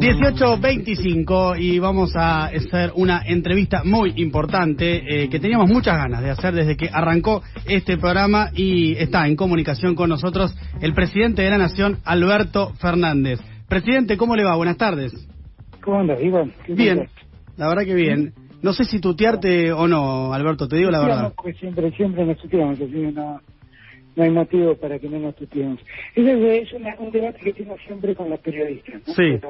18:25 y vamos a hacer una entrevista muy importante que teníamos muchas ganas de hacer desde que arrancó este programa, y está en comunicación con nosotros el presidente de la Nación, Alberto Fernández. Presidente, ¿cómo le va? Buenas tardes. ¿Cómo andas, Iván? Bien, la verdad que bien. No sé si tutearte o no, Alberto, te digo la verdad. Pues siempre nos tuteamos, así que no hay motivo para que no nos tuteemos. Ese es un debate que tengo siempre con los periodistas, ¿no? Sí.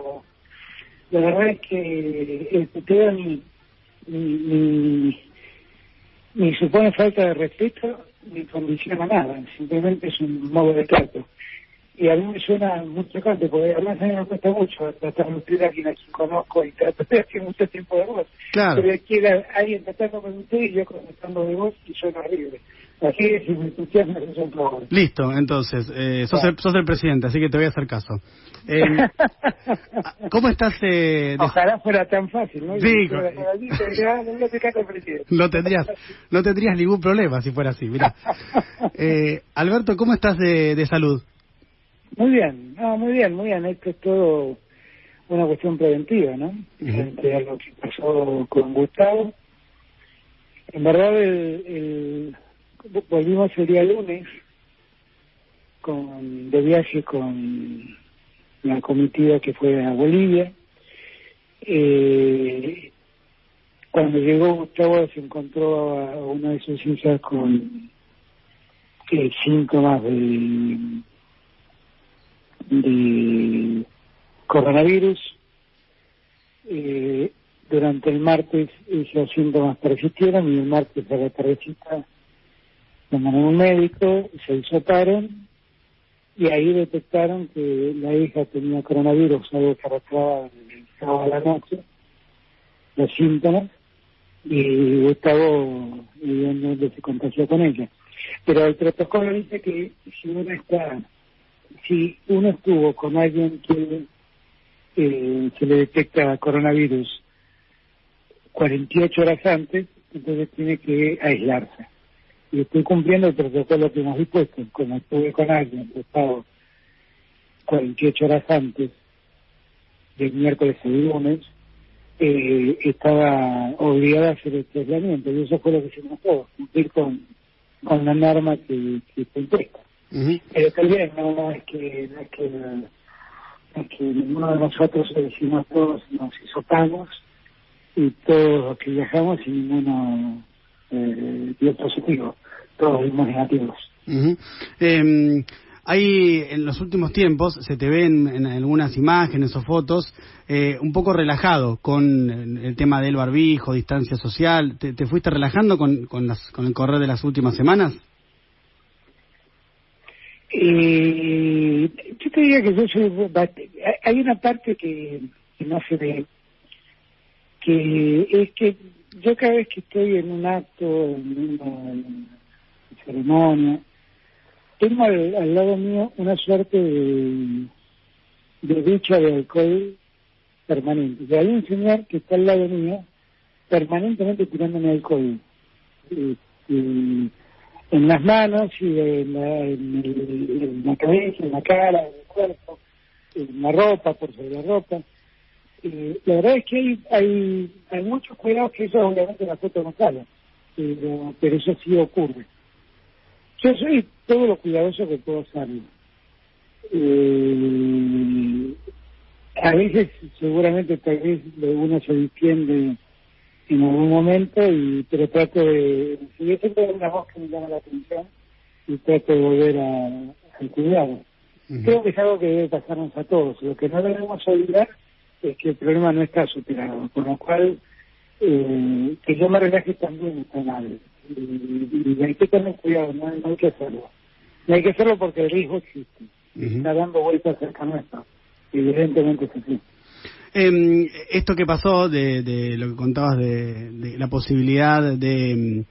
Pero la verdad es que el tuteo ni supone falta de respeto ni condiciona nada, simplemente es un modo de trato. Y a mí me suena muy chocante, porque además a mí me cuesta mucho tratar de usted a quien conozco y trato de hacer mucho tiempo de voz. Claro. Pero aquí alguien tratándome de usted y yo contestando de voz y suena horrible. Así que si me escuchás me haces un favor. Listo, entonces, sos el presidente, así que te voy a hacer caso. ¿Cómo estás? Ojalá fuera tan fácil, ¿no? Sí. No tendrías ningún problema si fuera así, mira. Alberto, ¿cómo estás de salud? Muy bien, muy bien. Esto es todo una cuestión preventiva, ¿no? Frente a lo que pasó con Gustavo. En verdad, volvimos el día lunes de viaje con la comitiva que fue a Bolivia. Cuando llegó Gustavo se encontró a una de sus hijas con síntomas de coronavirus. Durante el martes esos síntomas persistieron y el martes a la tardecita llamaron a un médico, se hisoparon y ahí detectaron que la hija tenía coronavirus, algo que arrastraba el sábado a la noche, los síntomas, y Gustavo evidentemente se contagió con ella. Pero el protocolo dice que si uno estuvo con alguien que se le detecta coronavirus 48 horas antes, entonces tiene que aislarse. Y estoy cumpliendo el protocolo que hemos dispuesto. Como estuve con alguien que estaba 48 horas antes del miércoles y lunes, estaba obligada a hacer este aislamiento, y eso fue lo que hicimos todos, cumplir con la norma que se impuesta. Pero también no es que ninguno de nosotros decimos, todos nos hisopamos y todos los que viajamos y ninguno dio positivo, todos dimos negativos. Hay en los últimos tiempos, se te ven en algunas imágenes o fotos, un poco relajado con el tema del barbijo, distancia social. ¿Te fuiste relajando con el correr de las últimas semanas? Yo te diría que yo soy... Hay una parte que no se ve, que es que yo cada vez que estoy en un acto, en una ceremonia, tengo al lado mío una suerte de ducha de alcohol permanente. Y hay un señor que está al lado mío permanentemente tirándome alcohol. En las manos y en la cabeza, en la cara, en el cuerpo, en la ropa, por sobre la ropa. La verdad es que hay muchos cuidados que eso obviamente en la foto no sale, pero eso sí ocurre. Yo soy todo lo cuidadoso que puedo ser. A veces, seguramente, tal vez uno se distiende en algún momento, pero trato de... Si yo siempre hay una voz que me llama la atención y trato de volver al cuidado. Creo que es algo que debe pasarnos a todos. Lo que no debemos olvidar es que el problema no está superado, con lo cual que yo me relaje también está mal. Y hay que tener cuidado, no hay que hacerlo. No hay que hacerlo porque el riesgo existe. Está dando vueltas cerca nuestro. Evidentemente es así. Esto que pasó de lo que contabas de la posibilidad de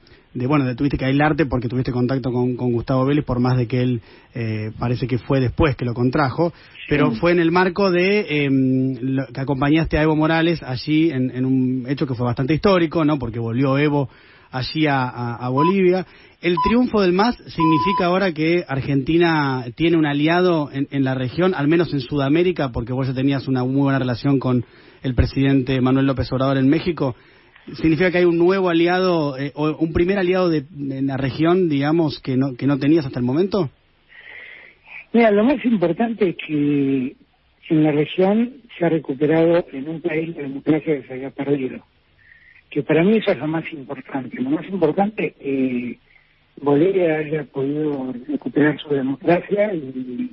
tuviste que aislarte porque tuviste contacto con Gustavo Vélez, por más de que él parece que fue después que lo contrajo, pero fue en el marco de que acompañaste a Evo Morales allí en un hecho que fue bastante histórico, ¿no? Porque volvió Evo allí a Bolivia. ¿El triunfo del MAS significa ahora que Argentina tiene un aliado en la región, al menos en Sudamérica, porque vos ya tenías una muy buena relación con el presidente Manuel López Obrador en México? ¿Significa que hay un nuevo aliado, o un primer aliado en la región, digamos, que no tenías hasta el momento? Mira, lo más importante es que en la región se ha recuperado en un país la democracia que se había perdido. Que para mí eso es lo más importante. Lo más importante es que Bolivia haya podido recuperar su democracia y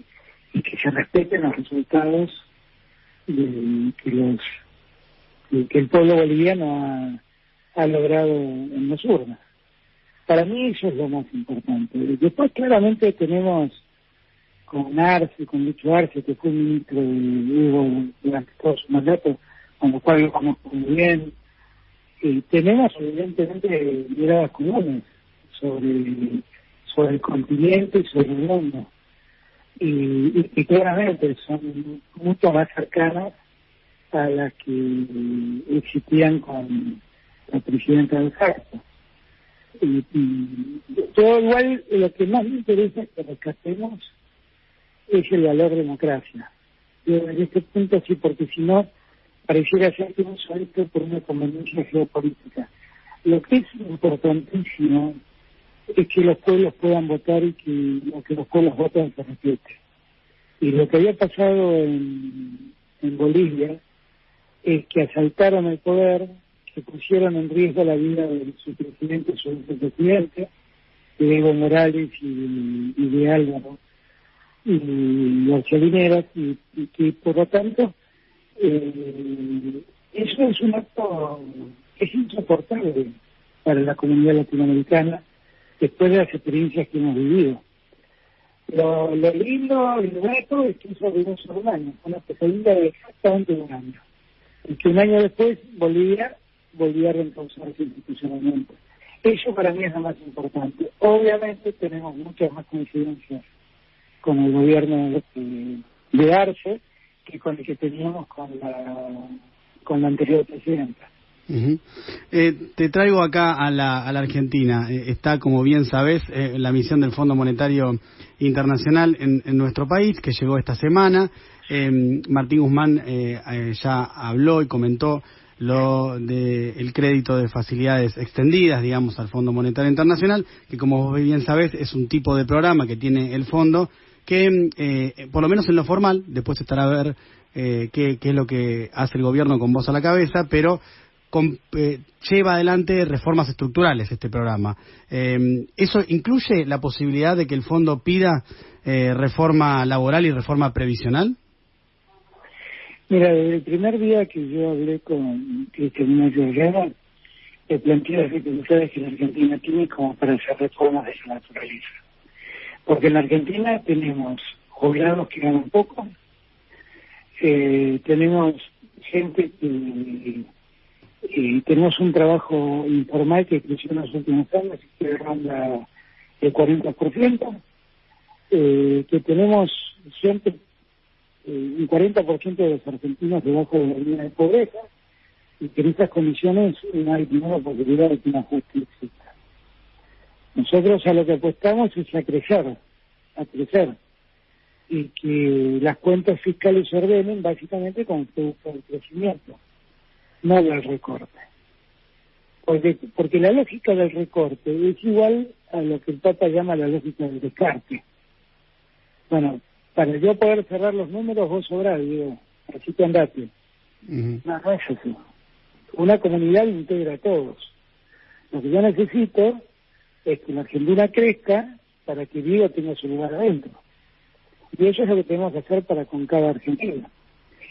que se respeten los resultados que el pueblo boliviano ha logrado en las urnas. Para mí eso es lo más importante. Después claramente tenemos con Arce, con Lucho Arce, que fue ministro de Evo durante todo su mandato, con lo cual lo conozco muy bien. Tenemos evidentemente miradas comunes sobre el continente y sobre el mundo. Y claramente son mucho más cercanas a las que existían con la presidenta del Facto. Todo igual, lo que más me interesa es que rescatemos es el valor democracia. Yo en este punto sí, porque si no, pareciera ser que uso esto por una conveniencia geopolítica. Lo que es importantísimo es que los pueblos puedan votar y que lo que los pueblos votan se respete. Y lo que había pasado en Bolivia es que asaltaron el poder, que pusieron en riesgo la vida de su presidente y su vicepresidente, de Evo Morales y de Álvaro y Archelineras, y que por lo tanto eso es un acto que es insoportable para la comunidad latinoamericana después de las experiencias que hemos vivido. Lo lindo y lo bonito es que eso duró solo un año, una pesadilla de exactamente un año, y que un año después Bolivia volvía a reencauzarse institucionalmente. Eso para mí es lo más importante. Obviamente tenemos muchas más coincidencias con el gobierno de Arce que con el que teníamos con la anterior presidenta. Uh-huh. Te traigo acá a la Argentina. Está, como bien sabes, la misión del Fondo Monetario Internacional en nuestro país, que llegó esta semana. Martín Guzmán ya habló y comentó lo del crédito de facilidades extendidas, digamos, al Fondo Monetario Internacional, que, como vos bien sabés, es un tipo de programa que tiene el fondo que, por lo menos en lo formal, después estará a ver qué es lo que hace el gobierno con vos a la cabeza, pero lleva adelante reformas estructurales este programa. ¿Eso incluye la posibilidad de que el fondo pida reforma laboral y reforma previsional? Mira, desde el primer día que yo hablé con Cristina Georgieva, le planteé las dificultades que la Argentina tiene como para hacer reformas de esa naturaleza. Porque en la Argentina tenemos jubilados que ganan poco, tenemos gente que tenemos un trabajo informal que creció en los últimos años y que ronda el 40%, que tenemos gente, un 40% de los argentinos debajo de la línea de pobreza, y que en estas condiciones no hay ninguna posibilidad de que un ajuste exista. Nosotros a lo que apostamos es a crecer, y que las cuentas fiscales se ordenen básicamente con producto del crecimiento, no del recorte. Porque la lógica del recorte es igual a lo que el Papa llama la lógica del descarte. Bueno, para yo poder cerrar los números vos sobrás, digo, así que andate. Uh-huh. No es así. Una comunidad integra a todos. Lo que yo necesito es que la Argentina crezca para que Diego tenga su lugar adentro. Y eso es lo que tenemos que hacer para con cada argentino.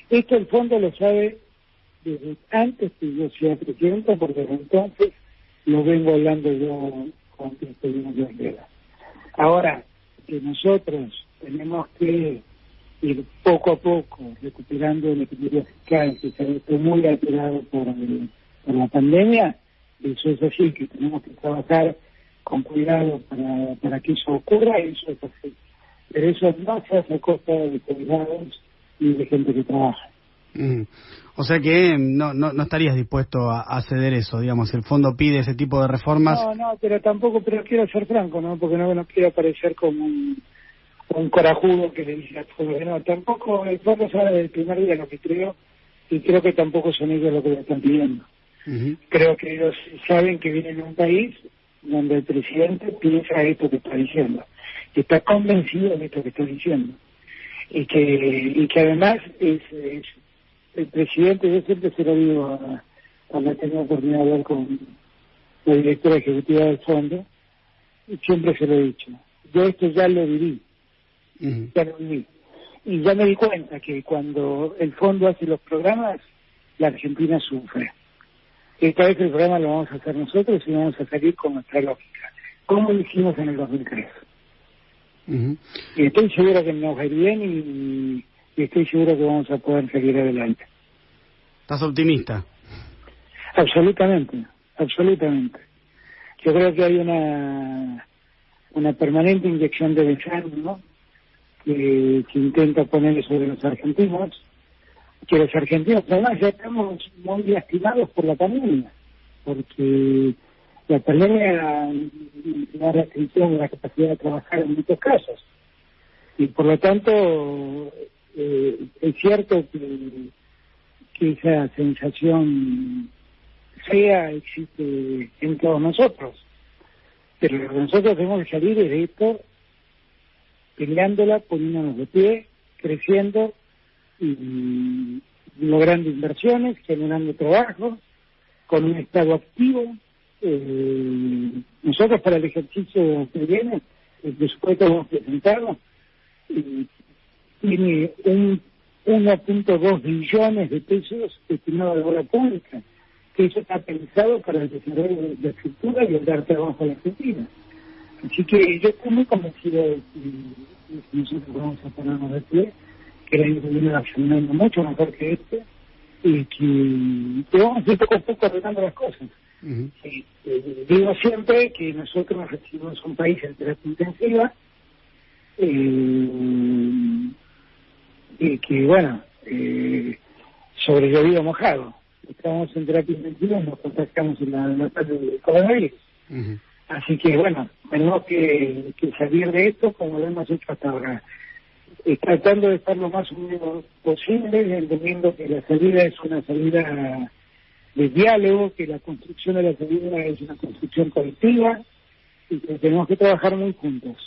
Esto el fondo lo sabe desde antes que yo sea presidenta, porque desde entonces lo vengo hablando yo con Cristina Georgieva. Ahora, que nosotros tenemos que ir poco a poco recuperando el equilibrio fiscal que se ha visto muy alterado por la pandemia, eso es así, que tenemos que trabajar con cuidado para que eso ocurra, eso es así. Pero eso no se hace a costa de jubilados y de gente que trabaja. O sea que no estarías dispuesto a ceder eso, digamos, si el fondo pide ese tipo de reformas. No, pero quiero ser franco, ¿no? Porque no quiero parecer como un corajudo que le dice a todos, no, tampoco el fondo sabe del primer día lo que creo, y creo que tampoco son ellos lo que le están pidiendo. Creo que ellos saben que vienen de un país donde el presidente piensa esto que está diciendo, que está convencido de esto que está diciendo, y que además es el presidente. Yo siempre se lo digo cuando he tenido oportunidad de hablar con la directora ejecutiva del fondo, y siempre se lo he dicho, yo esto ya lo viví, y ya me di cuenta que cuando el fondo hace los programas, la Argentina sufre. Esta vez el programa lo vamos a hacer nosotros y vamos a salir con nuestra lógica, como lo hicimos en el 2003. Y estoy seguro que nos va a ir bien, y estoy seguro que vamos a poder salir adelante. ¿Estás optimista? Absolutamente. Yo creo que hay una permanente inyección de desánimo que intenta ponerle sobre los argentinos, que los argentinos además ya estamos muy lastimados por la pandemia, porque la pandemia da restricción de la capacidad de trabajar en muchos casos, y por lo tanto es cierto que esa sensación fea existe en todos nosotros, pero nosotros tenemos que salir de esto peleándola, poniéndonos de pie, creciendo y logrando inversiones, generando trabajo, con un Estado activo. Nosotros para el ejercicio que viene, el presupuesto que hemos presentado tiene 1.2 billones de pesos destinados a la obra pública, que eso está pensado para el desarrollo de la estructura y el dar trabajo a la Argentina. Así que yo estoy muy convencido de que nosotros vamos a ponernos de pie, que el año que viene va a ser un año mucho mejor que este, y que vamos a ir poco a poco arreglando las cosas. Digo siempre que nosotros recibimos un país en terapia intensiva, y que bueno, sobrellovido mojado. Estamos en terapia intensiva y nos contactamos en la tarde del coronavirus. Así que bueno, tenemos que salir de esto como lo hemos hecho hasta ahora, tratando de estar lo más unidos posible, entendiendo que la salida es una salida de diálogo, que la construcción de la salida es una construcción colectiva, y que tenemos que trabajar muy juntos.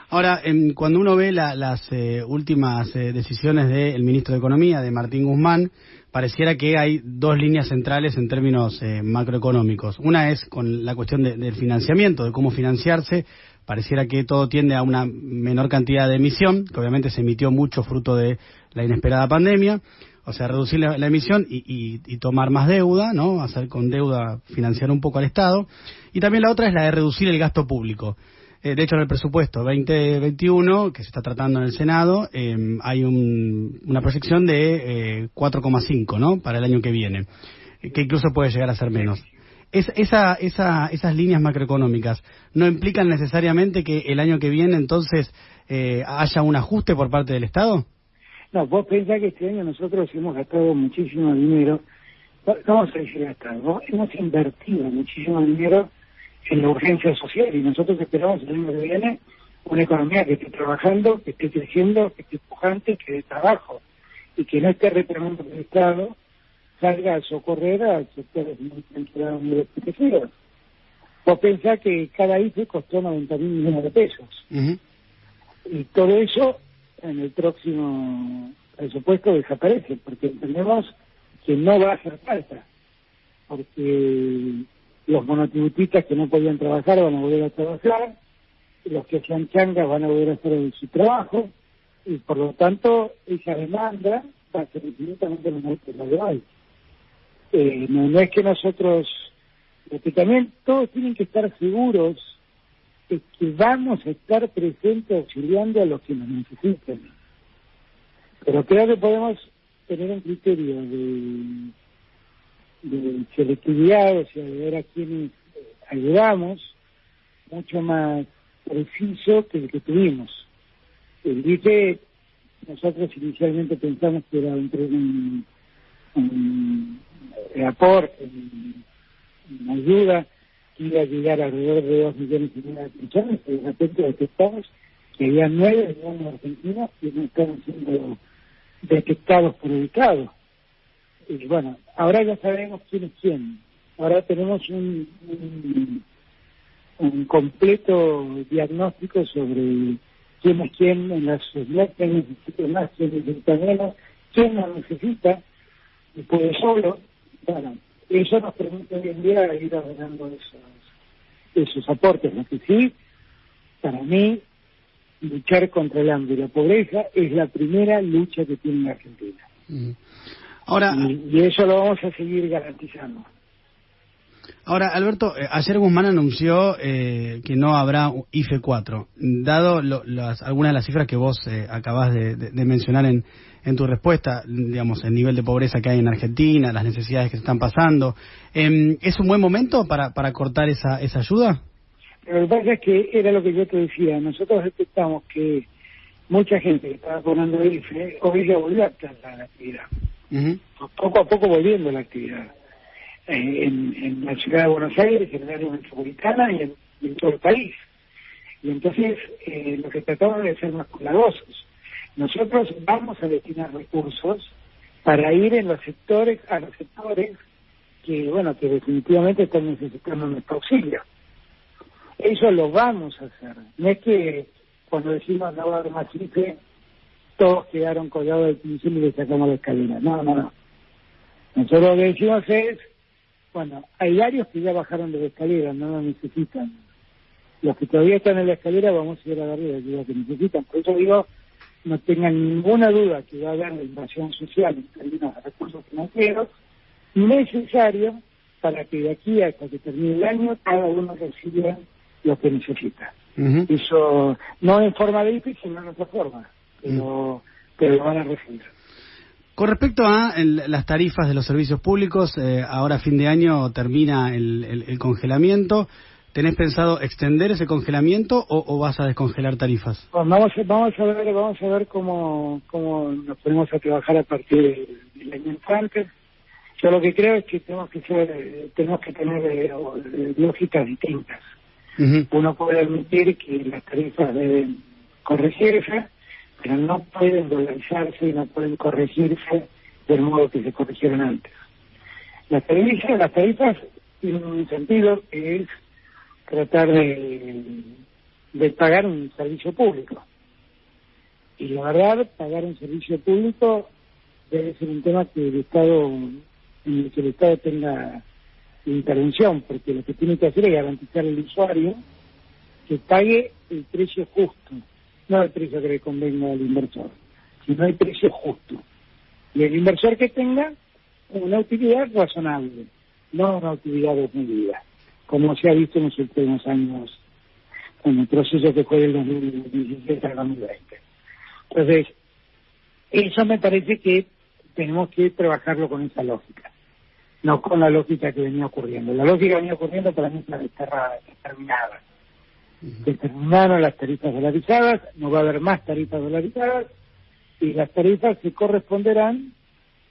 Ahora, cuando uno ve las últimas decisiones del ministro de Economía, de Martín Guzmán, pareciera que hay dos líneas centrales en términos macroeconómicos. Una es con la cuestión del financiamiento, de cómo financiarse. Pareciera que todo tiende a una menor cantidad de emisión, que obviamente se emitió mucho fruto de la inesperada pandemia. O sea, reducir la emisión y tomar más deuda, ¿no? Hacer con deuda financiar un poco al Estado. Y también la otra es la de reducir el gasto público. De hecho, en el presupuesto 2021, que se está tratando en el Senado, hay una proyección de 4,5, ¿no? Para el año que viene, que incluso puede llegar a ser menos. Esas líneas macroeconómicas no implican necesariamente que el año que viene entonces haya un ajuste por parte del Estado. No, vos pensás que este año nosotros hemos gastado muchísimo dinero, vamos a decir gastado, ¿no? Hemos invertido muchísimo dinero en la urgencia social, y nosotros esperamos el año que viene una economía que esté trabajando, que esté creciendo, que esté pujante, que dé trabajo, y que no esté reclamando que el Estado salga a socorrer al sector muy desprotegidos. Vos pensás que cada IFE costó 90.000 millones de pesos. Y todo eso en el próximo presupuesto desaparece, porque entendemos que no va a hacer falta, porque los monotributistas que no podían trabajar van a volver a trabajar, los que hacían changas van a volver a hacer su trabajo, y por lo tanto esa demanda va a ser infinitamente menor que la de hoy. No es que nosotros, porque también todos tienen que estar seguros de que vamos a estar presentes auxiliando a los que nos necesiten. Pero creo que podemos tener un criterio de selectividad, o sea, de ver a quienes ayudamos, mucho más preciso que el que tuvimos. El IFE nosotros inicialmente pensamos que era un aporte, una ayuda que iba a llegar alrededor de 2 millones y medio de personas, y de repente detectamos que había 9 millones de argentinos que no estaban siendo detectados por el Estado. Y bueno, ahora ya sabemos quién es quién. Ahora tenemos un completo diagnóstico sobre quién es quién en la sociedad, quién necesita más, quién necesita menos, quién no necesita y puede solo. Bueno, eso nos permite hoy en día ir ordenando esos aportes. Lo que sí, para mí, luchar contra el hambre y la pobreza es la primera lucha que tiene la Argentina. Ahora, y eso lo vamos a seguir garantizando. Ahora, Alberto, ayer Guzmán anunció que no habrá IFE 4. Dado algunas de las cifras que vos acabás de mencionar en tu respuesta, digamos, el nivel de pobreza que hay en Argentina, las necesidades que se están pasando, ¿es un buen momento para cortar esa ayuda? Pero lo que pasa es que era lo que yo te decía. Nosotros detectamos que mucha gente que estaba cobrando IFE hoy ya volvió a la actividad. Poco a poco volviendo a la actividad. En la ciudad de Buenos Aires, en el área metropolitana y en todo el país. Y entonces lo que tratamos de ser más cuidadosos. Nosotros vamos a destinar recursos para ir a los sectores que, bueno, que definitivamente están necesitando nuestro auxilio. Eso lo vamos a hacer. No es que cuando decimos no va a haber más IFE, todos quedaron colgados del pincel y le sacamos la escalera. No. Nosotros lo que decimos es, bueno, hay varios que ya bajaron de la escalera, no lo necesitan. Los que todavía están en la escalera vamos a ir a darle la ayuda que necesitan. Por eso digo, no tengan ninguna duda que va a haber la invasión social en términos de recursos financieros necesario para que de aquí hasta que termine el año cada uno reciba lo que necesita. Eso no en forma de IFE, sino en otra forma, pero lo van a recibir. Con respecto a las tarifas de los servicios públicos, ahora a fin de año termina el congelamiento. ¿Tenés pensado extender ese congelamiento o vas a descongelar tarifas? Bueno, vamos a ver cómo nos ponemos a trabajar a partir del año entrante. Yo lo que creo es que tenemos que tener lógicas distintas. Uno puede admitir que las tarifas deben corregirse, pero no pueden dolarizarse y no pueden corregirse del modo que se corrigieron antes. Las tarifas tienen un sentido que es tratar de pagar un servicio público. Y la verdad, pagar un servicio público debe ser un tema que en el que el Estado tenga intervención, porque lo que tiene que hacer es garantizar al usuario que pague el precio justo, no el precio que le convenga al inversor, sino el precio justo. Y el inversor que tenga una utilidad razonable, no una utilidad desmedida, como se ha visto en los últimos años en el proceso que fue del 2017 al 2020. Entonces, eso me parece que tenemos que trabajarlo con esa lógica, no con la lógica que venía ocurriendo. La lógica que venía ocurriendo para mí está determinada. Determinaron las tarifas dolarizadas, no va a haber más tarifas dolarizadas, y las tarifas se corresponderán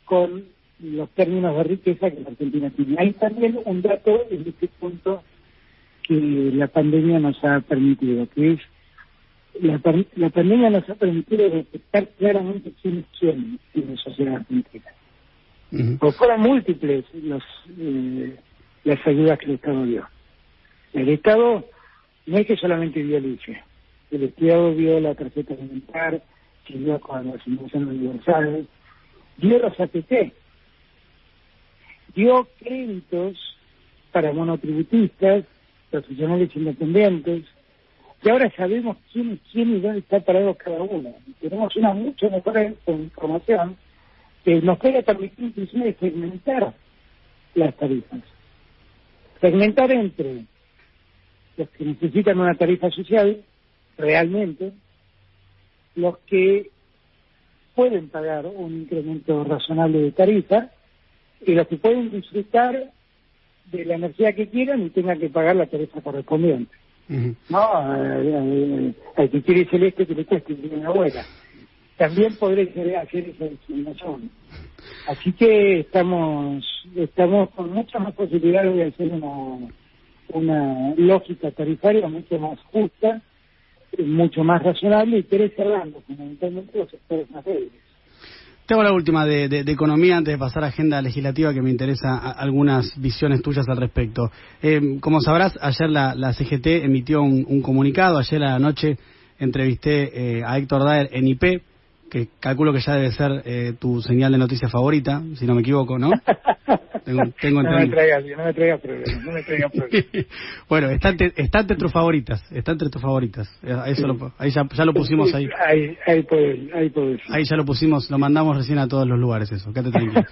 con los términos de riqueza que la Argentina tiene. Hay también un dato en este punto que la pandemia nos ha permitido, que es la pandemia nos ha permitido detectar claramente quién es quién en la sociedad argentina. Pues fueron múltiples las ayudas que el Estado dio. El Estado no es que solamente dio el IFE, el Estado dio la tarjeta alimentar, siguió con las asignaciones universales, dio los ATP, dio créditos para monotributistas, profesionales independientes, que ahora sabemos quién es quién y dónde está parado cada uno. Tenemos una mucho mejor información que nos puede permitir inclusive segmentar las tarifas. Segmentar entre los que necesitan una tarifa social, realmente, los que pueden pagar un incremento razonable de tarifa, y los que pueden disfrutar de la energía que quieran y tengan que pagar la tarifa correspondiente. No, al que quiere celeste que le cueste, tiene una abuela. también podré hacer esa discriminación. Así que estamos con muchas más posibilidades de hacer una lógica tarifaria mucho más justa, mucho más razonable y preservando fundamentalmente los sectores más débiles. Te hago la última de economía antes de pasar a agenda legislativa, que me interesa algunas visiones tuyas al respecto. Como sabrás, ayer la CGT emitió un comunicado. Ayer a la noche entrevisté a Héctor Daer en IP, que calculo que ya debe ser tu señal de noticias favorita, si no me equivoco, ¿no? Tengo no me traigas problemas. Bueno, está entre tus favoritas, ahí ya lo pusimos ahí. Ahí podés. Ahí ya lo pusimos, lo mandamos recién a todos los lugares, eso, quédate tranquilo.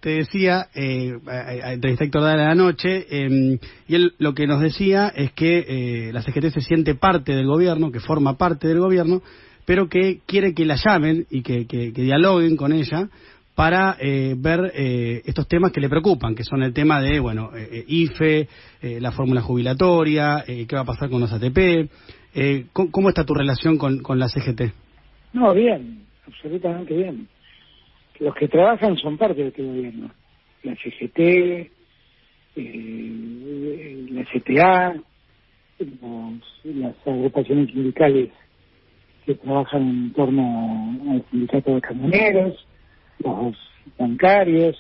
Te decía, entrevisté a Héctor Daer a la noche, y él lo que nos decía es que la CGT se siente parte del gobierno, que forma parte del gobierno, pero que quiere que la llamen y que dialoguen con ella para ver estos temas que le preocupan, que son el tema de, IFE, la fórmula jubilatoria, qué va a pasar con los ATP. ¿Cómo está tu relación con la CGT? No, bien, absolutamente bien. Los que trabajan son parte de este gobierno. La CGT, la CTA, las agrupaciones sindicales que trabajan en torno al sindicato de camioneros, los bancarios,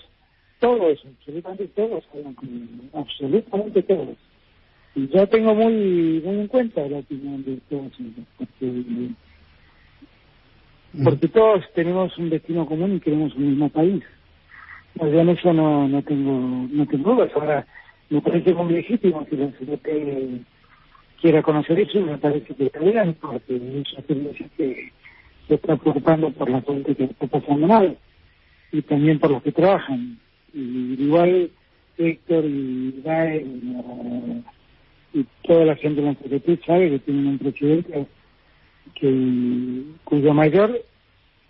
todos, absolutamente todos, absolutamente todos. Y yo tengo muy en cuenta la opinión de todos ellos, porque todos tenemos un destino común y queremos un mismo país. Pues yo en eso no tengo dudas. Ahora, me parece muy legítimo que la CGT quiera conocer eso, y me parece que está bien, porque eso quiere decir que se está preocupando por la gente que está pasando mal y también por los que trabajan. Y igual Héctor y Daer y toda la gente de la CGT sabe que tienen un presidente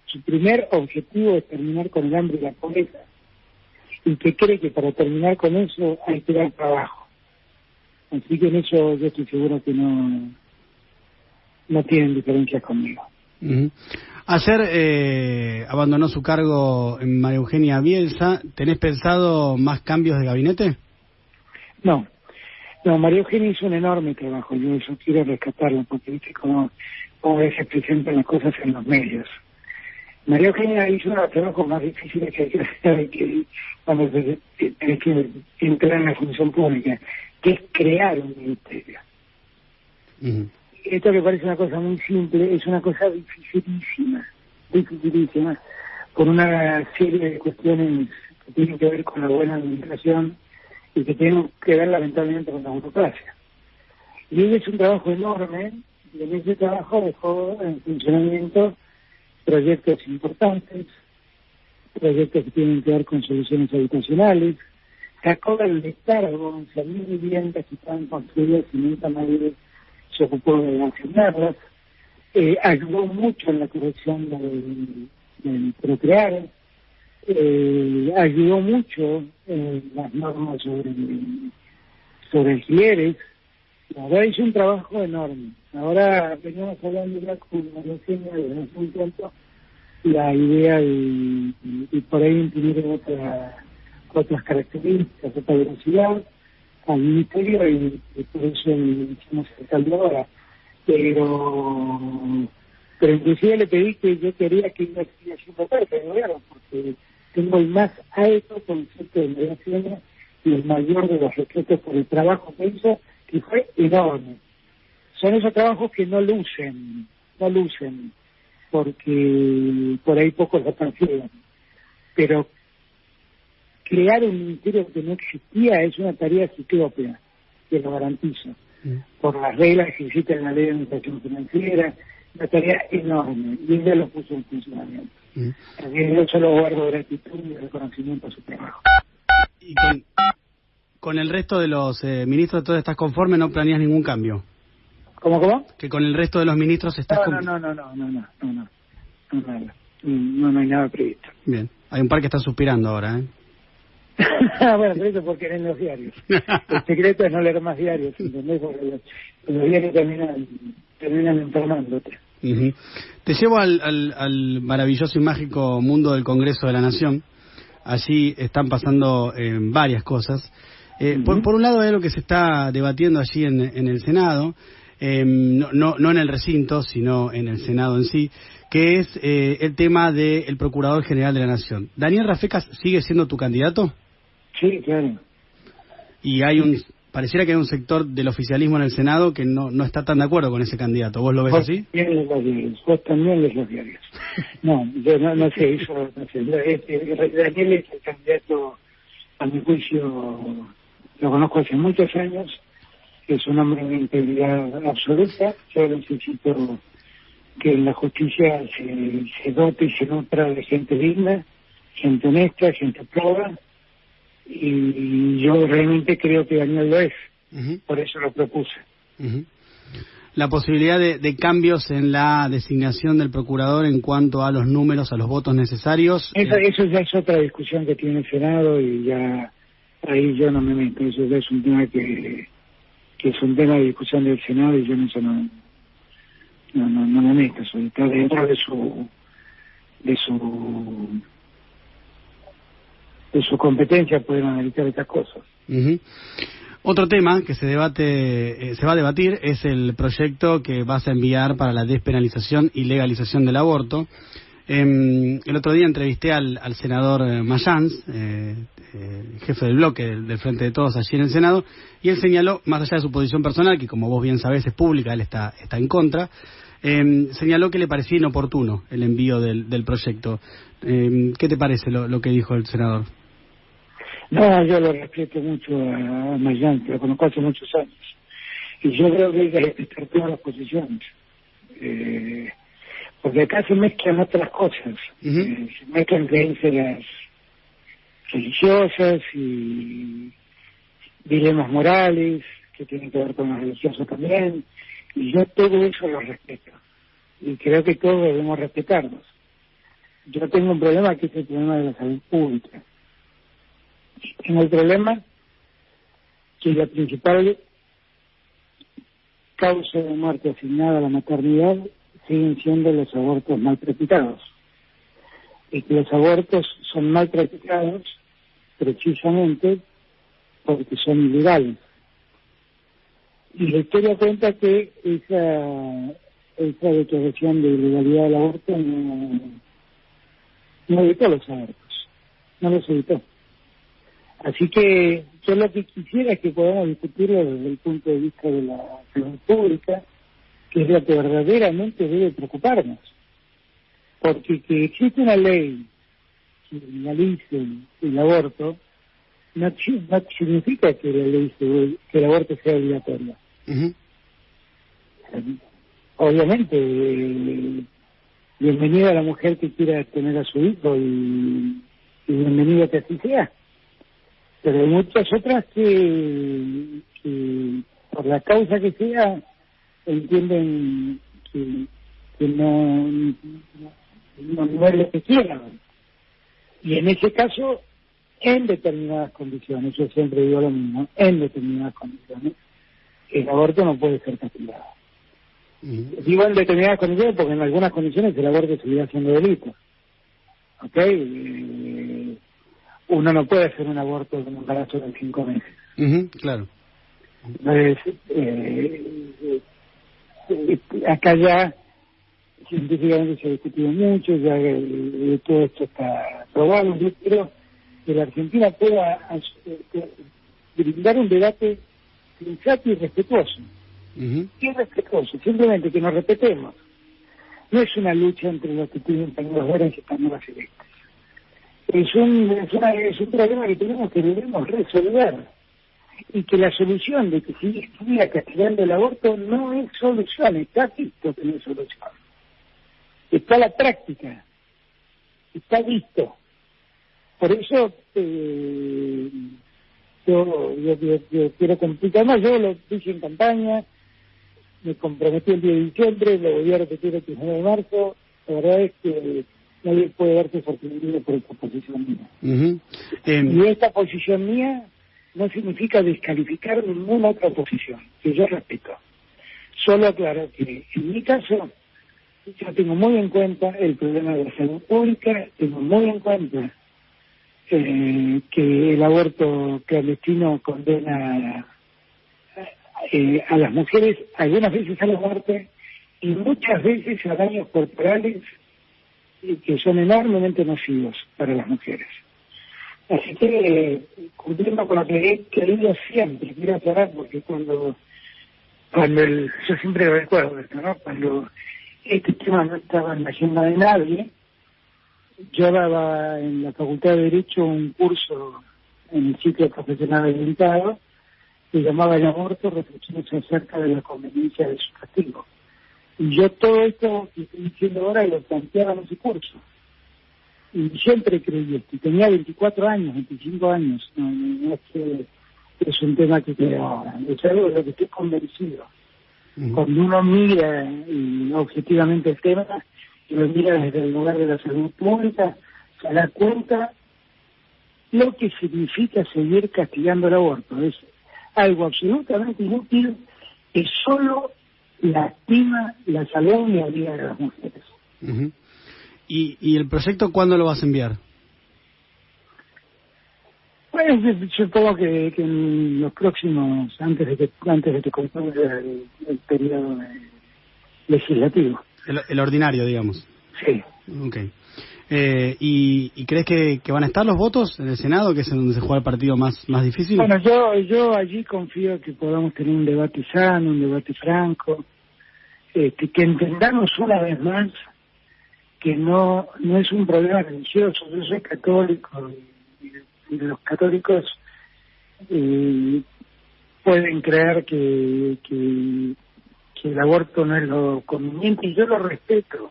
su primer objetivo es terminar con el hambre y la pobreza, y que cree que para terminar con eso hay que dar trabajo. Así que en eso yo estoy seguro que no tienen diferencias conmigo. Uh-huh. Ayer abandonó su cargo en María Eugenia Bielsa. ¿Tenés pensado más cambios de gabinete? No, María Eugenia hizo un enorme trabajo. Yo eso quiero rescatarlo, porque viste cómo a veces presentan las cosas en los medios. María Eugenia hizo uno de los trabajos más difíciles que hay que hacer cuando tenés que entrar en la función pública, que es crear un ministerio. Uh-huh. Esto que parece una cosa muy simple es una cosa dificilísima, por una serie de cuestiones que tienen que ver con la buena administración y que tienen que ver lamentablemente con la burocracia. Y ella es un trabajo enorme, y en ese trabajo dejó en funcionamiento proyectos importantes, proyectos que tienen que ver con soluciones habitacionales, sacó del letargo 11.000 viviendas que estaban construidas y nunca nadie se ocupó de asignarlas, ayudó mucho en la corrección del procrear, ayudó mucho en las normas sobre alquileres. Ahora hizo un trabajo enorme. Ahora venimos hablando ya con María Eugenia desde hace un tiempo la idea de por ahí imprimir otras características, otra velocidad al ministerio, y por eso hicimos el cambio ahora. Pero inclusive le pedí que yo quería que iba a seguir haciendo parte del gobierno, porque tengo el más alto concepto de María Eugenia y el mayor de los respetos por el trabajo que hizo, que fue enorme. Son esos trabajos que no lucen, porque por ahí pocos lo consiguen. Pero crear un ministerio que no existía es una tarea ciclópea, que lo garantizo, por las reglas que existen en la ley de administración financiera, una tarea enorme, y ella lo puso en funcionamiento. Así que yo solo guardo gratitud y reconocimiento a su trabajo. Y con el resto de los ministros, ¿tú estás conforme? ¿No planeas ningún cambio? ¿Cómo? Que con el resto de los ministros estás No, no hay nada previsto. Bien, hay un par que están suspirando ahora, ¿eh? Bueno, pero eso porque leen los diarios. El secreto es no leer más diarios, ¿entendés? Porque los diarios terminan enfermándote. Uh-huh. Te llevo al maravilloso y mágico mundo del Congreso de la Nación. Allí están pasando varias cosas. Por un lado hay algo que se está debatiendo allí en el Senado, no en el recinto, sino en el Senado en sí, que es el tema del Procurador General de la Nación. ¿Daniel Rafecas sigue siendo tu candidato? Sí, claro. Y pareciera que hay un sector del oficialismo en el Senado que no está tan de acuerdo con ese candidato. ¿Vos lo ves así? Vos también les los diarios. No, yo no sé, eso no sé. Daniel es el candidato, a mi juicio, lo conozco hace muchos años, es un hombre de integridad absoluta. Yo necesito que en la justicia se dote y se nutra de gente digna, gente honesta, gente proba, y yo realmente creo que Daniel lo es. Uh-huh. Por eso lo propuse. Uh-huh. La posibilidad de cambios en la designación del procurador en cuanto a los números, a los votos necesarios. Eso ya es otra discusión que tiene el Senado, y ya ahí yo no me meto. Eso ya es un tema que es un tema de discusión del Senado, y yo no me meto. Está dentro de su competencia poder analizar estas cosas. Uh-huh. Otro tema que se va a debatir es el proyecto que vas a enviar para la despenalización y legalización del aborto. El otro día entrevisté al senador Mayans, jefe del bloque del Frente de Todos allí en el Senado, y él señaló, más allá de su posición personal, que como vos bien sabés es pública, él está en contra, señaló que le parecía inoportuno el envío del proyecto. ¿Qué te parece lo que dijo el senador? No, yo lo respeto mucho a Mayans, lo conozco hace muchos años, y yo creo que hay que respetar todas las posiciones, porque acá se mezclan otras cosas. Uh-huh. Se mezclan creencias religiosas y dilemas morales que tienen que ver con los religiosos también, y yo todo eso lo respeto, y creo que todos debemos respetarnos. Yo tengo un problema que es el problema de la salud pública. Tengo el problema que la principal causa de muerte asignada a la maternidad siguen siendo los abortos mal practicados, y que los abortos son mal practicados precisamente porque son ilegales. Y la historia cuenta que esa declaración de ilegalidad del aborto no evitó los abortos, no los evitó. Así que yo lo que quisiera es que podamos discutirlo desde el punto de vista de la salud pública, que es lo que verdaderamente debe preocuparnos. Porque que existe una ley que legalice el aborto no significa que la ley que el aborto sea obligatorio. Uh-huh. Obviamente, bienvenida a la mujer que quiera tener a su hijo, y bienvenida que así sea. Pero hay muchas otras que por la causa que sea entienden que no es lo que quieran, y en ese caso, en determinadas condiciones, yo siempre digo lo mismo, en determinadas condiciones el aborto no puede ser castigado. Uh-huh. Digo en determinadas condiciones porque en algunas condiciones el aborto seguirá siendo delito. ¿Ok? Uno no puede hacer un aborto de un embarazo de 5 meses. Uh-huh, claro. Entonces, acá ya científicamente se ha discutido mucho, ya todo esto está probado. Yo creo que la Argentina pueda brindar un debate sensato y respetuoso. Uh-huh. Y respetuoso, simplemente que nos respetemos. No es una lucha entre los que tienen pañuelos verdes y pañuelos celestes. Es un problema que debemos resolver, y que la solución de que si estuviera castigando el aborto no es solución, está visto que no es solución. Está la práctica, está visto. Por eso yo quiero complicar más. Yo lo dije en campaña, me comprometí el 10 de diciembre, lo voy a repetir el 19 de marzo. La verdad es que nadie puede verse sorprendido por esta posición mía. Uh-huh. Y esta posición mía no significa descalificar ninguna otra posición, que yo respeto. Solo aclaro que en mi caso yo tengo muy en cuenta el problema de la salud pública, tengo muy en cuenta que el aborto clandestino condena a las mujeres algunas veces a la muerte y muchas veces a daños corporales que son enormemente nocivos para las mujeres. Así que, cumpliendo con lo que he querido siempre, quiero aclarar, porque cuando yo siempre lo recuerdo esto, ¿no? Cuando este tema no estaba en la agenda de nadie, yo daba en la Facultad de Derecho un curso en el ciclo profesional orientado que llamaba El aborto, reflexiones acerca de la conveniencia de su castigo. Y yo todo esto que estoy diciendo ahora lo planteaba en ese curso. Y siempre creí esto. Y tenía 24 años, 25 años. No es que es un tema que queda ahora. Es algo de lo que estoy convencido. Cuando uno mira objetivamente el tema, y lo mira desde el lugar de la salud pública, se da cuenta lo que significa seguir castigando el aborto. Es algo absolutamente inútil que solo lastima la salud y la vida de las mujeres. ¿Y el proyecto cuándo lo vas a enviar? Pues yo supongo que en los próximos, antes de que concluya el periodo legislativo. El ordinario, digamos. Sí. Okay. ¿Y crees que van a estar los votos en el Senado, que es donde se juega el partido más difícil? Bueno, yo allí confío que podamos tener un debate sano, un debate franco, que entendamos una vez más que no es un problema religioso. Yo soy católico y los católicos pueden creer que el aborto no es lo conveniente y yo lo respeto.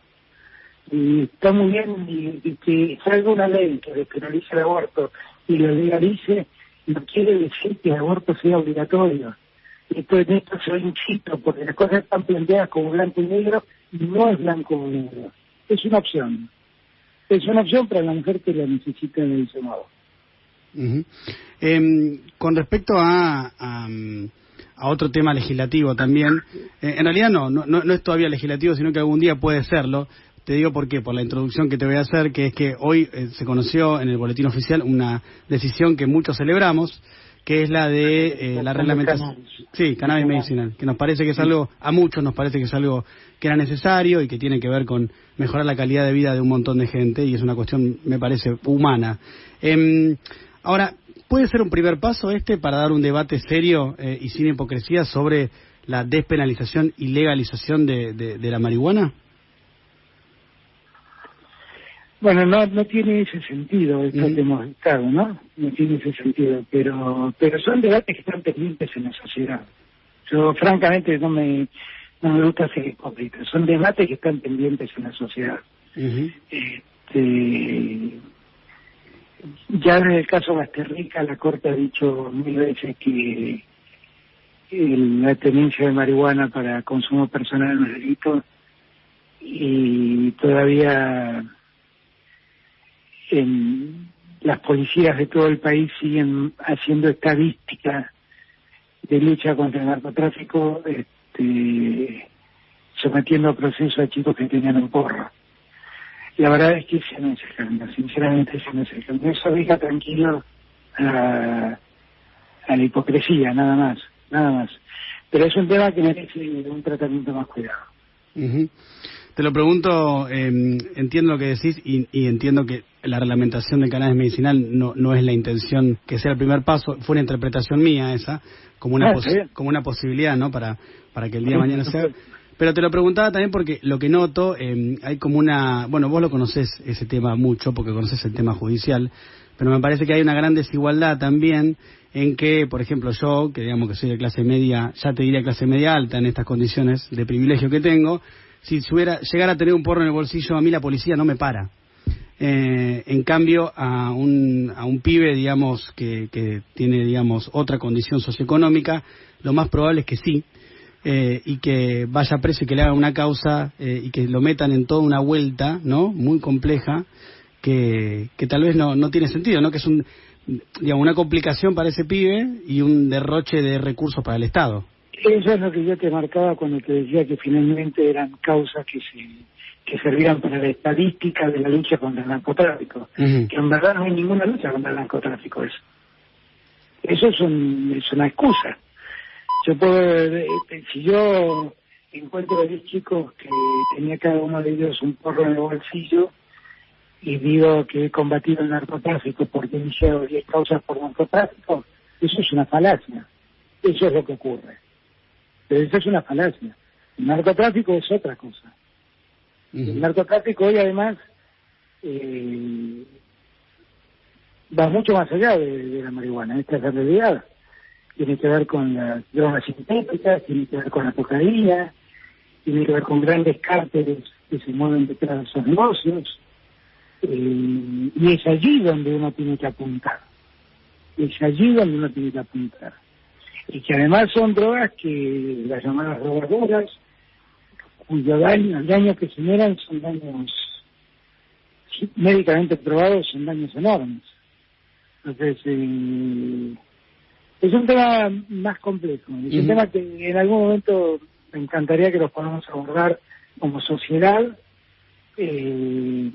Y está muy bien y que salga una ley que despenalice el aborto y lo legalice, no quiere decir que el aborto sea obligatorio. En esto yo insisto, porque las cosas están planteadas como blanco y negro, y no es blanco o negro. Es una opción. Es una opción para la mujer que la necesita de ese modo. Con respecto a otro tema legislativo también, en realidad no es todavía legislativo, sino que algún día puede serlo. Te digo por qué, por la introducción que te voy a hacer, que es que hoy se conoció en el boletín oficial una decisión que muchos celebramos, que es la de la reglamentación. Sí, cannabis medicinal, que nos parece que es algo, a muchos nos parece que es algo que era necesario y que tiene que ver con mejorar la calidad de vida de un montón de gente, y es una cuestión, me parece, humana. Ahora, ¿puede ser un primer paso para dar un debate serio y sin hipocresía sobre la despenalización y legalización de la marihuana? Bueno, no tiene ese sentido esto que hemos estado, ¿no? No tiene ese sentido, pero son debates que están pendientes en la sociedad. Yo, francamente, no me gusta ser hipócrita. Son debates que están pendientes en la sociedad. Ya en el caso Basterrica, la Corte ha dicho 1000 veces que la tenencia de marihuana para consumo personal no es delito, y todavía las policías de todo el país siguen haciendo estadística de lucha contra el narcotráfico, sometiendo a proceso a chicos que tenían un porro. La verdad es que ese no es el camino, sinceramente ese no es el camino. Eso deja tranquilo a la hipocresía, nada más. Pero es un tema que merece un tratamiento más cuidado. Te lo pregunto, entiendo lo que decís y entiendo que la reglamentación del cannabis medicinal no es la intención que sea el primer paso, fue una interpretación mía esa, como una posibilidad, ¿no? Para que el día de mañana sea. Pero te lo preguntaba también porque lo que noto, hay como bueno, vos lo conocés ese tema mucho porque conocés el tema judicial, pero me parece que hay una gran desigualdad también en que, por ejemplo, yo, que digamos que soy de clase media, ya te diría clase media alta en estas condiciones de privilegio que tengo, si llegara a tener un porro en el bolsillo, a mí la policía no me para. En cambio, a un pibe, digamos, que tiene, digamos, otra condición socioeconómica, lo más probable es que sí, y que vaya preso y que le hagan una causa y que lo metan en toda una vuelta, ¿no? Muy compleja, que tal vez no tiene sentido, ¿no? Que es una complicación para ese pibe y un derroche de recursos para el Estado. Eso es lo que yo te marcaba cuando te decía que finalmente eran causas que que servían para la estadística de la lucha contra el narcotráfico, que en verdad no hay ninguna lucha contra el narcotráfico. Eso es una excusa. Yo puedo, si yo encuentro a 10 chicos que tenía cada uno de ellos un porro en el bolsillo y digo que he combatido el narcotráfico porque he iniciado 10 causas por narcotráfico, eso es una falacia. Eso es lo que ocurre. Pero eso es una falacia. El narcotráfico es otra cosa. El narcotráfico hoy además va mucho más allá de la marihuana. Esta es la realidad. Tiene que ver con las drogas sintéticas, tiene que ver con la cocaína, tiene que ver con grandes cárteles que se mueven detrás de esos negocios. Y es allí donde uno tiene que apuntar. Es allí donde uno tiene que apuntar. Y que además son drogas que, las llamadas drogas duras, cuyo daño que generan son daños médicamente probados, son daños enormes. Entonces, es un tema más complejo, es un tema que en algún momento me encantaría que los podamos abordar como sociedad, y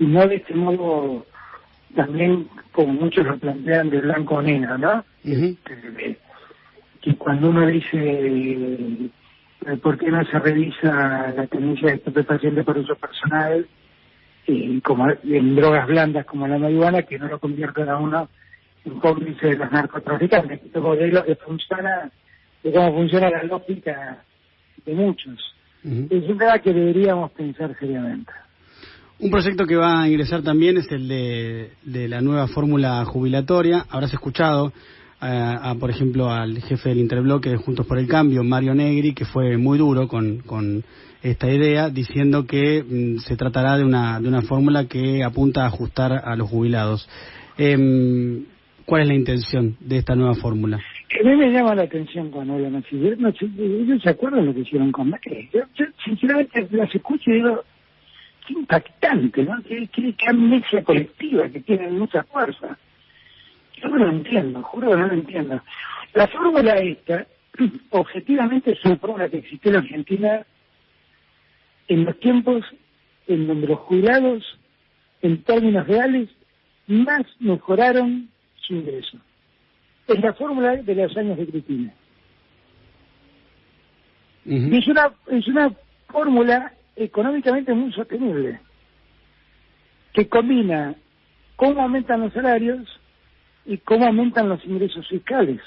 no de este modo también como muchos lo plantean de blanco o negro, ¿no? Que cuando uno dice por qué no se revisa la tenencia de estupefacientes por uso personal, como en drogas blandas como la marihuana, que no lo convierten a uno en cómplice de los narcotraficantes. Este modelo que funciona, de cómo funciona la lógica de muchos. Es un tema que deberíamos pensar seriamente. Un proyecto que va a ingresar también es el de la nueva fórmula jubilatoria. Habrás escuchado por ejemplo, al jefe del Interbloque de Juntos por el Cambio, Mario Negri, que fue muy duro con esta idea, diciendo que se tratará de una fórmula que apunta a ajustar a los jubilados. ¿Cuál es la intención de esta nueva fórmula? A mí me llama la atención cuando hablan así. Ellos se acuerdan lo que hicieron con Macri. Yo sinceramente las escucho y digo, qué impactante, ¿no? Qué amnesia colectiva, que tienen mucha fuerza. Yo no lo entiendo, juro que no lo entiendo. La fórmula esta, objetivamente, es una fórmula que existió en Argentina en los tiempos en donde los jubilados, en términos reales, más mejoraron su ingreso. Es la fórmula de los años de Cristina. Y es una fórmula económicamente muy sostenible, que combina cómo aumentan los salarios y cómo aumentan los ingresos fiscales.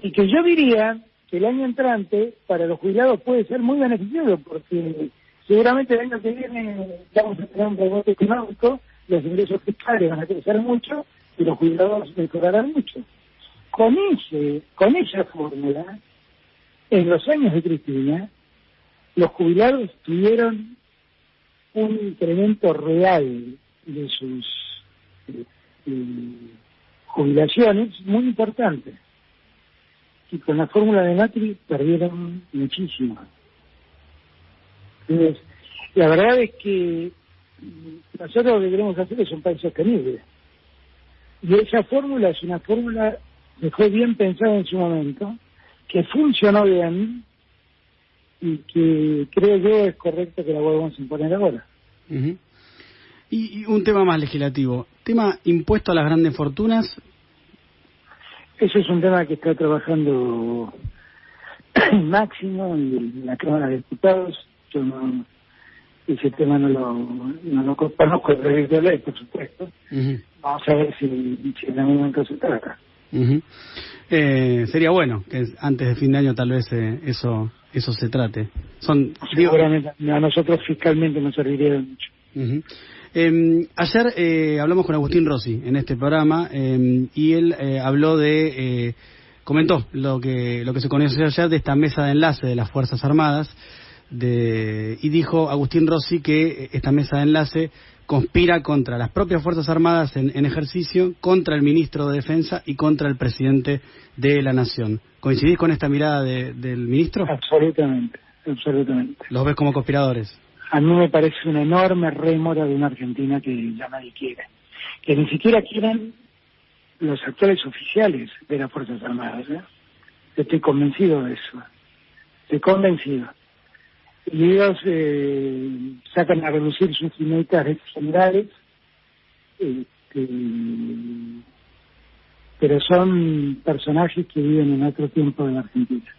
Y que yo diría que el año entrante para los jubilados puede ser muy beneficioso, porque seguramente el año que viene vamos a tener un rebote económico, los ingresos fiscales van a crecer mucho y los jubilados mejorarán mucho. Con esa fórmula, en los años de Cristina, los jubilados tuvieron un incremento real de sus jubilaciones muy importante, y con la fórmula de Macri perdieron muchísimo. Entonces, la verdad es que nosotros lo que queremos hacer es un país sostenible, y esa fórmula es una fórmula que fue bien pensada en su momento, que funcionó bien y que creo yo es correcto que la volvamos a imponer ahora. Y un tema más legislativo, tema impuesto a las grandes fortunas. Eso es un tema que está trabajando Máximo en la Cámara de Diputados. Yo ese tema no lo conozco el proyecto de ley, por supuesto. Vamos a ver si en algún momento se trata. Sería bueno que antes de fin de año tal vez eso se trate. Seguramente a nosotros fiscalmente nos serviría de mucho. Ayer hablamos con Agustín Rossi en este programa, y él comentó lo que se conoció ayer de esta mesa de enlace de las Fuerzas Armadas, y dijo Agustín Rossi que esta mesa de enlace conspira contra las propias Fuerzas Armadas en ejercicio, contra el ministro de Defensa y contra el presidente de la Nación. ¿Coincidís con esta mirada del ministro? Absolutamente. ¿Los ves como conspiradores? A mí me parece una enorme rémora de una Argentina que ya nadie quiere, que ni siquiera quieren los actuales oficiales de las Fuerzas Armadas, ¿eh? Estoy convencido de eso. estoy convencido. Y ellos sacan a reducir sus jinetas generales, pero son personajes que viven en otro tiempo de la Argentina.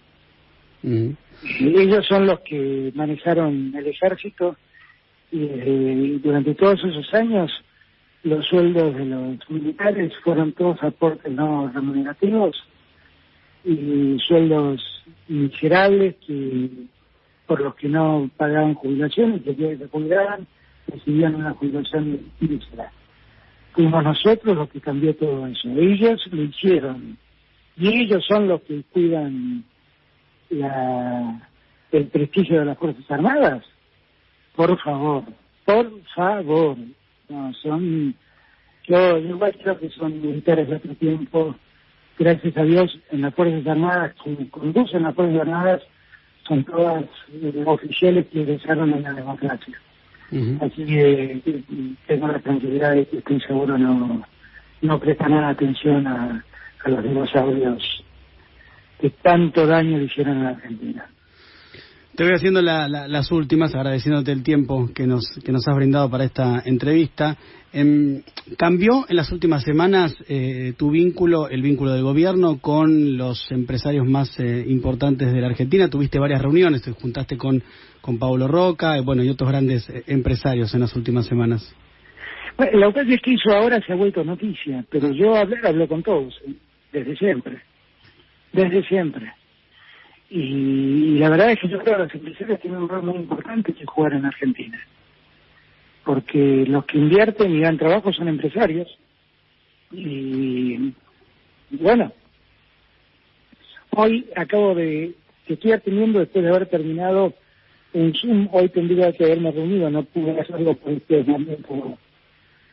Ellos son los que manejaron el ejército y durante todos esos años los sueldos de los militares fueron todos aportes no remunerativos y sueldos miserables por los que no pagaban jubilaciones, que se jubilaban, recibían una jubilación miserable. Fuimos nosotros los que cambió todo eso. Ellos lo hicieron y ellos son los que cuidan el prestigio de las Fuerzas Armadas. Por favor. No, yo igual creo que son militares de otro tiempo. Gracias a Dios, en las Fuerzas Armadas, quienes conducen las Fuerzas Armadas son todas oficiales que ingresaron en la democracia. Así que tengo la tranquilidad de que estoy seguro no prestan nada atención a los dinosaurios que tanto daño le hicieron a la Argentina. Te voy haciendo las últimas, agradeciéndote el tiempo que nos has brindado para esta entrevista. ¿Cambió en las últimas semanas el vínculo del gobierno con los empresarios más importantes de la Argentina? Tuviste varias reuniones, te juntaste con Pablo Roca y otros grandes empresarios en las últimas semanas. Bueno, lo que pasa es que eso ahora se ha vuelto noticia, pero yo hablo con todos, desde siempre. Y la verdad es que yo creo que los empresarios tienen un rol muy importante que jugar en Argentina. Porque los que invierten y dan trabajo son empresarios. Y bueno, hoy que estoy atendiendo después de haber terminado un Zoom, hoy tendría que haberme reunido, no pude hacerlo por este momento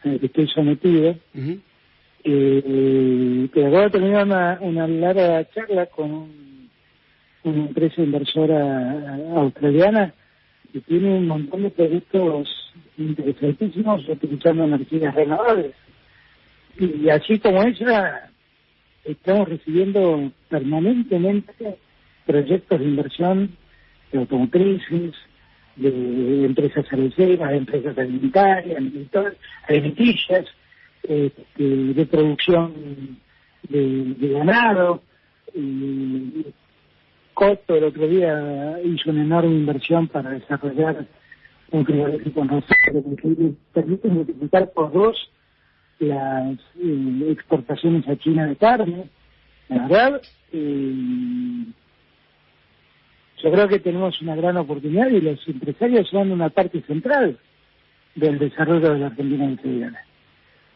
en el que estoy sometido. Pero acabo de terminar una larga charla con una empresa inversora australiana que tiene un montón de proyectos interesantísimos utilizando energías renovables. Y así como ella, estamos recibiendo permanentemente proyectos de inversión de automotrices, de empresas cerveceras, de empresas alimentarias, alimenticias, de producción de ganado. Coto el otro día hizo una enorme inversión para desarrollar un frigorífico en Rosario que permite multiplicar por 2 las exportaciones a China de carne. La verdad, yo creo que tenemos una gran oportunidad y los empresarios son una parte central del desarrollo de la Argentina integral.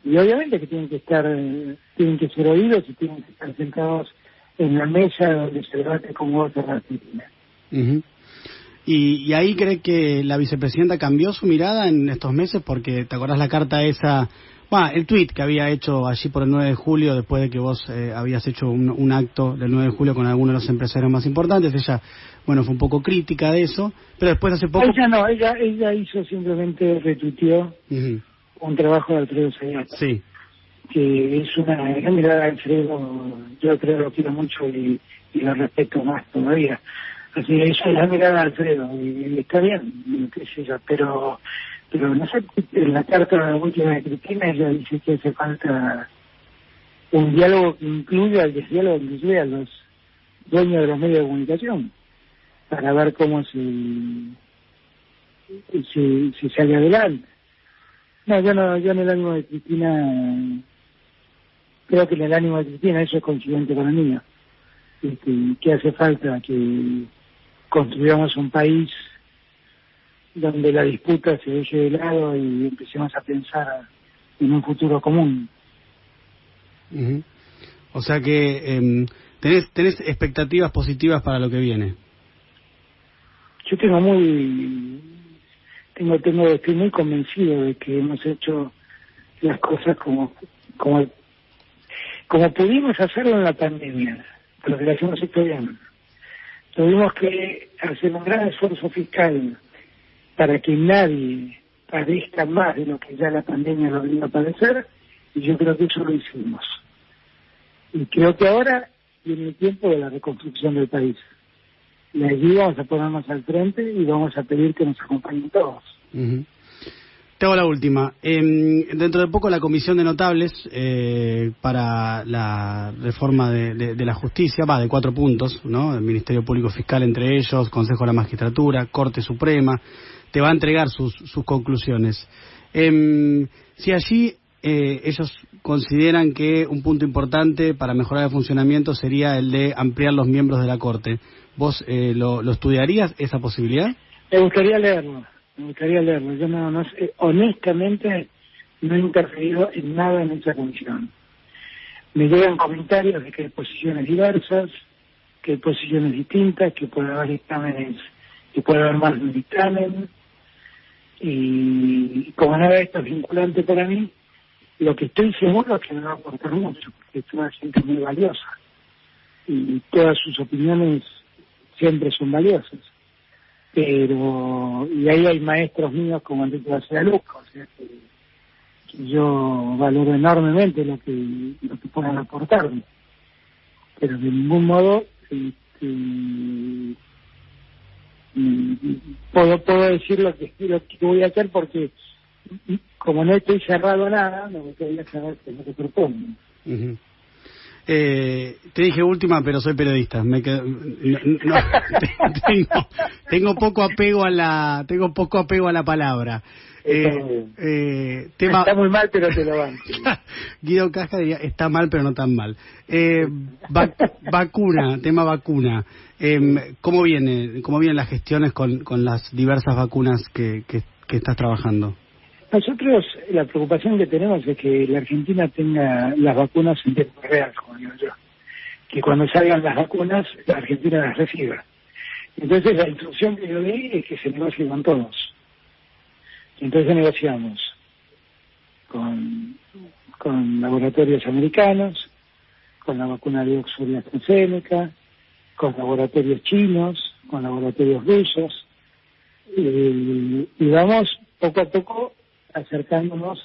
Y obviamente que tienen que ser oídos y tienen que estar sentados en la mesa donde se debate cómo va a ser la Argentina. ¿Y ahí cree que la vicepresidenta cambió su mirada en estos meses? Porque te acordás la carta esa, el tuit que había hecho allí por el 9 de julio, después de que vos habías hecho un acto del 9 de julio con algunos de los empresarios más importantes. Ella, fue un poco crítica de eso, pero después hace poco... Ella hizo simplemente, retuiteó un trabajo de Alfredo Sayat. Sí. Que es una gran mirada de Alfredo, yo creo que lo quiero mucho y lo respeto más todavía. Así que eso es la mirada de Alfredo, y está bien, qué sé yo, pero no sé, en la carta última de Cristina ella dice que hace falta un diálogo que incluya a los dueños de los medios de comunicación, para ver cómo se sale adelante. No, yo en el ánimo de Cristina... Creo que en el ánimo de Cristina eso es coincidente con el mío. Que hace falta que construyamos un país donde la disputa se deje de lado y empecemos a pensar en un futuro común. O sea que tenés expectativas positivas para lo que viene. Yo estoy muy convencido de que hemos hecho las cosas como pudimos hacerlo en la pandemia, pero que lo hacemos esto bien. Tuvimos que hacer un gran esfuerzo fiscal para que nadie padezca más de lo que ya la pandemia lo vino a padecer, y yo creo que eso lo hicimos. Y creo que ahora viene el tiempo de la reconstrucción del país. allí vamos a ponernos al frente y vamos a pedir que nos acompañen todos. Uh-huh. Te hago la última. Dentro de poco la Comisión de Notables para la reforma de la justicia, de 4 puntos, ¿no? El Ministerio Público Fiscal entre ellos, Consejo de la Magistratura, Corte Suprema, te va a entregar sus conclusiones. Si allí ellos consideran que un punto importante para mejorar el funcionamiento sería el de ampliar los miembros de la Corte, ¿vos lo estudiarías, esa posibilidad? Me gustaría leerlo. Yo no sé, honestamente no he interferido en nada en esa comisión. Me llegan comentarios de que hay posiciones diversas, que hay posiciones distintas, que puede haber dictámenes, que puede haber más de un dictamen, y como nada de esto es vinculante para mí, lo que estoy seguro es que me va a aportar mucho, porque es una gente muy valiosa, y todas sus opiniones siempre son valiosas. Pero, y ahí hay maestros míos como Enrique García-Luca, o sea que yo valoro enormemente lo que puedan aportarme, pero de ningún modo puedo decir lo que voy a hacer, porque como no estoy cerrado a nada, me gustaría saber qué es lo que proponen. Uh-huh. Te dije última, pero soy periodista. Tengo poco apego a la palabra. Está muy mal, pero te lo banco. Guido Casca diría, está mal, pero no tan mal. Tema vacuna. ¿Cómo vienen las gestiones con las diversas vacunas que estás trabajando? Nosotros, la preocupación que tenemos es que la Argentina tenga las vacunas en tiempo real, como digo yo. Que cuando salgan las vacunas, la Argentina las reciba. Entonces, la instrucción que yo di es que se negocie con todos. Entonces negociamos con laboratorios americanos, con la vacuna de Oxford y AstraZeneca, con laboratorios chinos, con laboratorios rusos, y vamos poco a poco acercándonos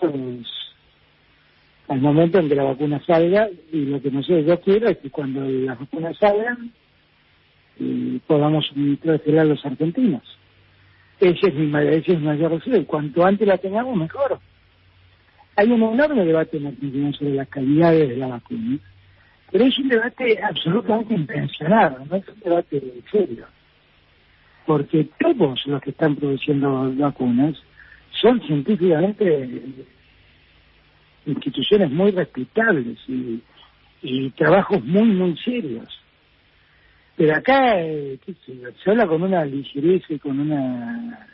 al momento en que la vacuna salga, y lo que yo quiero es que cuando las vacunas salgan podamos suministrársela a los argentinos. Ese es mi mayor deseo, y cuanto antes la tengamos mejor. Hay un enorme debate en Argentina sobre las calidades de la vacuna, pero es un debate absolutamente intencionado, no es un debate serio, porque todos los que están produciendo vacunas son científicamente instituciones muy respetables y trabajos muy, muy serios. Pero acá se habla con una ligereza y con una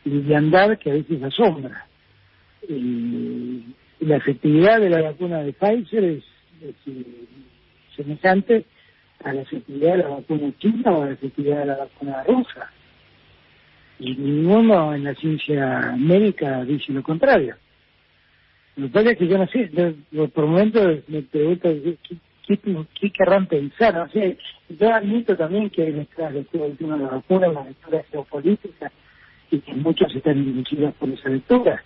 liviandad que a veces asombra. La efectividad de la vacuna de Pfizer es semejante a la efectividad de la vacuna china o a la efectividad de la vacuna rusa. Y ninguno en la ciencia médica dice lo contrario. Lo que pasa es que yo no sé, por momentos me pregunto qué querrán pensar. No sé, yo admito también que hay lecturas de la vacuna, una lectura geopolítica, y que muchos están inducidos por esa lectura.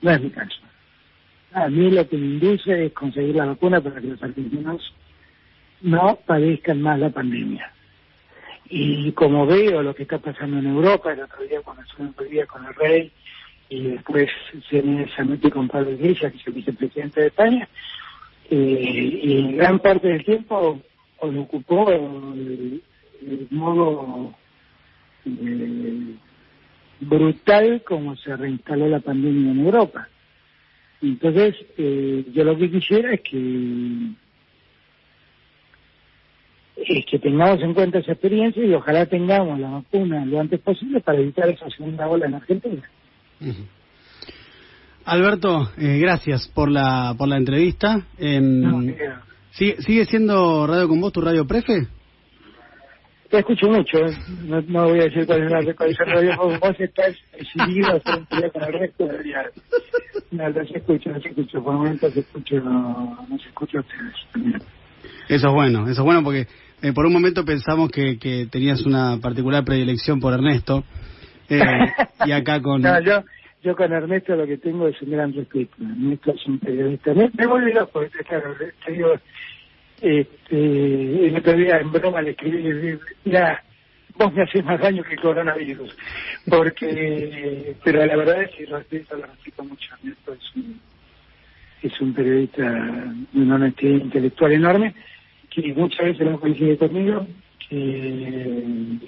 No es mi caso. A mí lo que me induce es conseguir la vacuna para que los argentinos no padezcan más la pandemia. Y como veo lo que está pasando en Europa, el otro día cuando estuve en Bolivia con el rey, y después se metió con Pablo Iglesias, que es el vicepresidente de España, y gran parte del tiempo lo ocupó el modo brutal como se reinstaló la pandemia en Europa. Entonces, yo lo que quisiera es que tengamos en cuenta esa experiencia y ojalá tengamos la vacuna lo antes posible para evitar esa segunda ola en Argentina. Uh-huh. Alberto, gracias por la entrevista. ¿Sigue siendo Radio con Vos tu radio prefe? Te escucho mucho, no voy a decir cuál es la radio con Vos, estás decidido a hacer un día con el resto. No se escucha, por momentos no se escucha a ustedes. Eso es bueno porque por un momento pensamos que tenías una particular predilección por Ernesto, y acá con... No, yo con Ernesto lo que tengo es un gran respeto. Ernesto es un periodista. Me vuelve loco, claro, te digo, el otro día en broma le escribí, mira, vos me haces más daño que el coronavirus, porque, pero la verdad es que lo respeto mucho. Ernesto es un periodista de una honestidad intelectual enorme, que muchas veces no coincide conmigo, que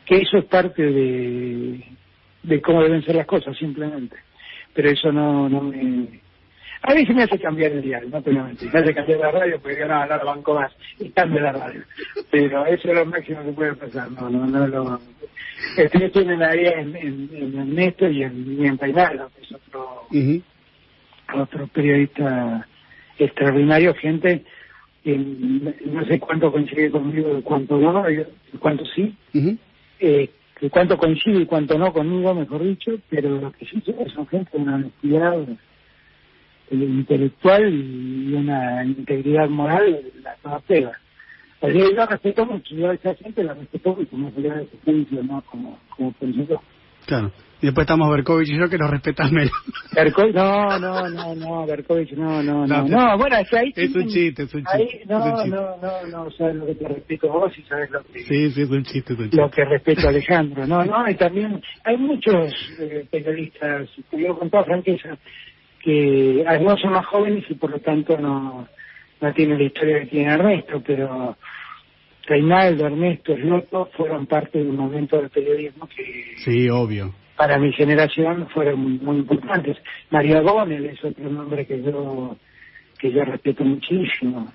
eso es parte de cómo deben ser las cosas, simplemente. Pero eso no me... A veces me hace cambiar el diario, no te lo mentir. Me hace cambiar la radio porque digo, no la banco más. Y cambio la radio. Pero eso es lo máximo que puede pasar. No lo... Estoy en la área en Ernesto y en Reinaldo, que es otro periodista extraordinario, gente que no sé cuánto coincide conmigo y cuánto no, y cuánto sí. Que cuánto coincide y cuánto no conmigo, mejor dicho, pero lo que sí son gente de una honestidad intelectual y una integridad moral, la toda pega. Yo la respeto mucho, yo a esa gente la respeto mucho, como sería de existencia, ¿no? Como pensé. Claro. Y después estamos Berkovich y yo, que nos respetas menos. Berkovich, Berkovich, no, bueno, es que ahí... Es un chiste. Ahí, no, sabes lo que te respeto vos y sabes lo que... Sí, es un chiste. Lo que respeto a Alejandro, y también hay muchos periodistas, te digo con toda franqueza, que algunos son más jóvenes y por lo tanto no tienen la historia que tiene Ernesto, pero Reinaldo, Ernesto, Sloto fueron parte de un momento del periodismo que... Sí, obvio. Para mi generación fueron muy importantes. María Gonel es otro nombre que yo respeto muchísimo.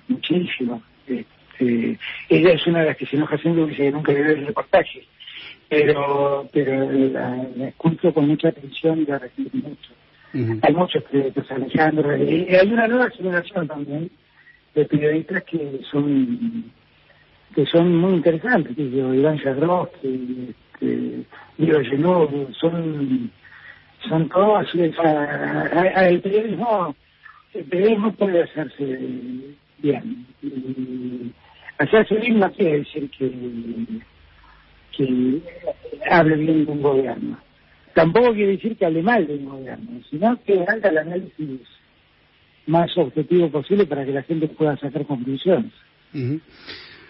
Ella es una de las que se enoja siempre y dice que nunca le ve el reportaje, pero la escucho con mucha atención y la respeto mucho. Hay muchos periodistas, Alejandro, y hay una nueva generación también de periodistas que son muy interesantes, Iván Jadrowski, Guido Genú, son todos, el periodismo puede hacerse bien. Y hacerse bien no quiere decir que hable bien de un gobierno. Tampoco quiere decir que hable mal de un gobierno, sino que haga el análisis más objetivo posible para que la gente pueda sacar conclusiones.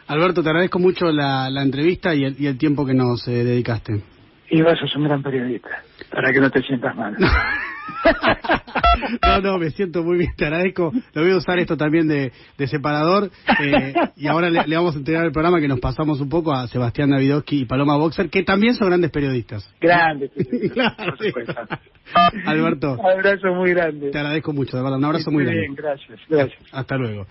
Alberto, te agradezco mucho la entrevista y el tiempo que nos dedicaste. Y vos sos un gran periodista, para que no te sientas mal. No, me siento muy bien, te agradezco. Lo voy a usar esto también de separador. Y ahora le vamos a entregar el programa, que nos pasamos un poco a Sebastián Davidovsky y Paloma Boxer, que también son grandes periodistas. Grandes periodistas, claro, por supuesto. Alberto, un abrazo muy grande. Te agradezco mucho, de verdad, un abrazo muy grande. Bien, gracias. Hasta luego.